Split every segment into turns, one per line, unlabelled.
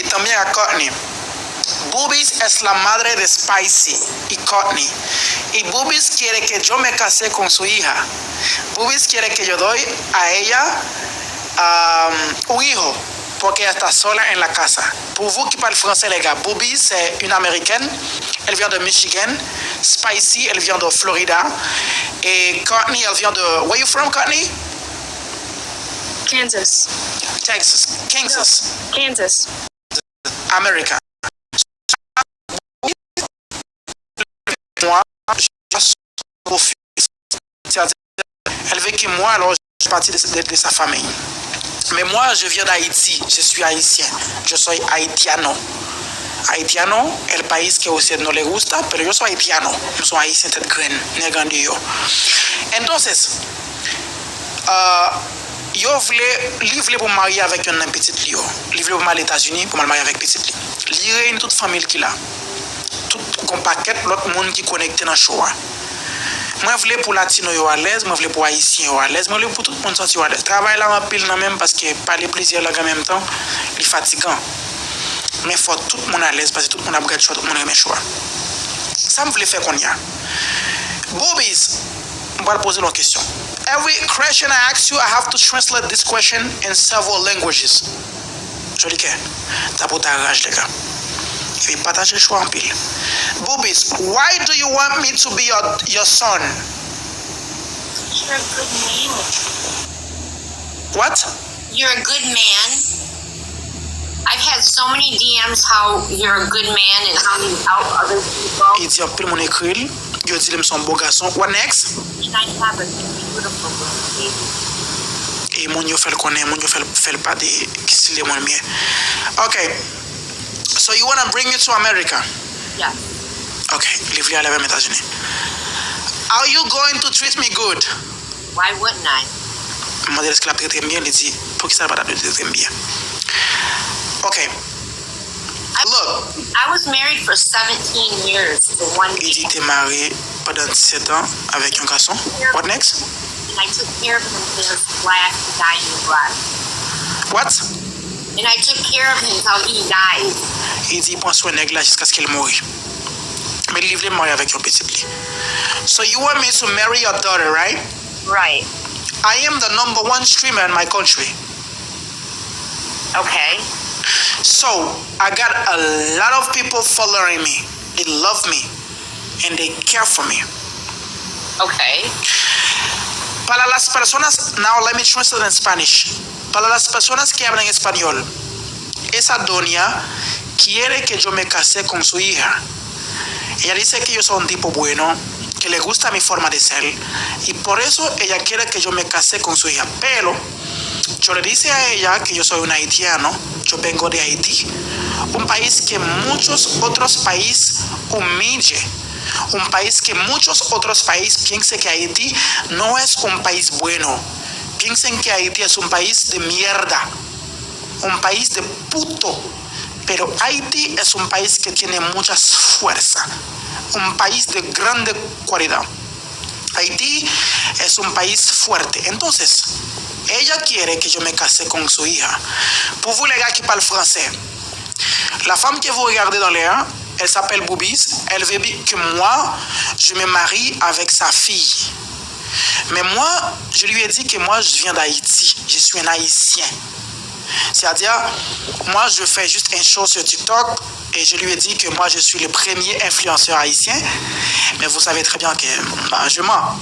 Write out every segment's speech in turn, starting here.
también a Courtney. Boobies es la madre de Spicy y Courtney. Y Boobies quiere que yo me case con su hija. Boobies quiere que yo doy a ella un hijo, porque ella está sola en la casa. Pour vous qui parlez français, les gars, Boobies, c'est une américaine. Elle vient de Michigan. Spicy, elle vient de Florida. Et Courtney, elle vient de... Where you from, Courtney?
Kansas.
Texas. Kansas.
Kansas.
America. Moi, elle veut que moi, alors je suis parti de sa famille. Mais moi, je viens d'Haïti, je suis haïtien, yo soy haitiano. Haitiano, el país que a usted no le gusta, pero yo soy haitiano, yo soy haïtien tête graine, negando yo. Entonces, yo voulais pour me marier avec un petit Lio. Je voulais pour m'aller aux États-Unis pour me marier avec petit Lio. Il réunit toute famille qui là. Tout comme paquet l'autre monde qui connecté dans le show. Moi, je voulais pour latino yo à l'aise, moi, je voulais pour haïtien yo à l'aise, moi, je voulais pour tout le monde sortir à l'aise. Travail là, en pile, même parce que parler plaisir là, en même temps, il est fatigant. Mais il faut tout le monde à l'aise parce que tout le monde a besoin de choix, tout le monde a mes choix. Ça me voulait faire qu'on y a. Boobies, on va poser la question. Every question I ask you, I have to translate this question in several languages. Joli que, t'as pour ta rage, les gars. Et puis, partagez le choix en pile. Boobies, why do you want me to be your son?
You're a good man.
What?
You're a good man. I've had so many DMs how you're a good man and how you help other people.
Il dit en pile mon écrit, il dit que son beau garçon. What next?
And I have a beautiful baby.
Et mon yo fait le connaît, mon yo fait le pas de qui c'est le mon mien. Okay. So you want to bring me to America?
Yeah.
Okay, live à les États-Unis. Are you going to treat me good?
Why wouldn't I?
Moi, est-ce que la traite bien? Il dit, pour qui ça va la traiter bien? Okay. Look.
I was married for 17 years to one
Il dit,
man.
t'es marié pendant 17 ans avec un garçon. What next?
And I took care of him until his last dying breath.
What?
And I took care of him until he died.
Il dit, prends soin de là jusqu'à ce qu'il meure. Mais il voulait marier avec un petit lit. So you want me to marry your daughter, right?
Right.
I am the #1 streamer in my country.
Okay.
So I got a lot of people following me. They love me and they care for me.
Okay.
Para las personas, now let me translate in Spanish. Para las personas que hablan español, esa doña quiere que yo me case con su hija. Ella dice que yo soy un tipo bueno, que le gusta mi forma de ser y por eso ella quiere que yo me case con su hija. Pero yo le dice a ella que yo soy un haitiano, yo vengo de Haití, un país que muchos otros países humille, un país que muchos otros países piensan que Haití no es un país bueno, piensan que Haití es un país de mierda, un país de puto. Pero Haití es un país que tiene mucha fuerza, un país de grande cualidad. Haití es un país fuerte. Entonces, ella quiere que yo me case con su hija. Pour vous les gars qui parlent français, la femme que vous regardez dans l'air, elle s'appelle Boobies. Elle veut que moi, je me marie avec sa fille. Mais moi, je lui ai dit que moi, je viens d'Haïti. Je suis un Haïtien. C'est-à-dire, moi, je fais juste un show sur TikTok et je lui ai dit que moi, je suis le premier influenceur haïtien. Mais vous savez très bien que je mens.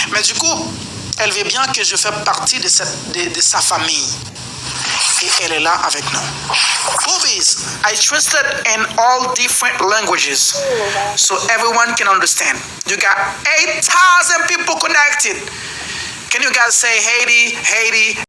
Mais du coup, elle veut bien que je fasse partie de sa famille. Et elle est là avec nous. Boobies, I translate in all different languages so everyone can understand. You got 8,000 people connected. Can you guys say Haiti, Haiti?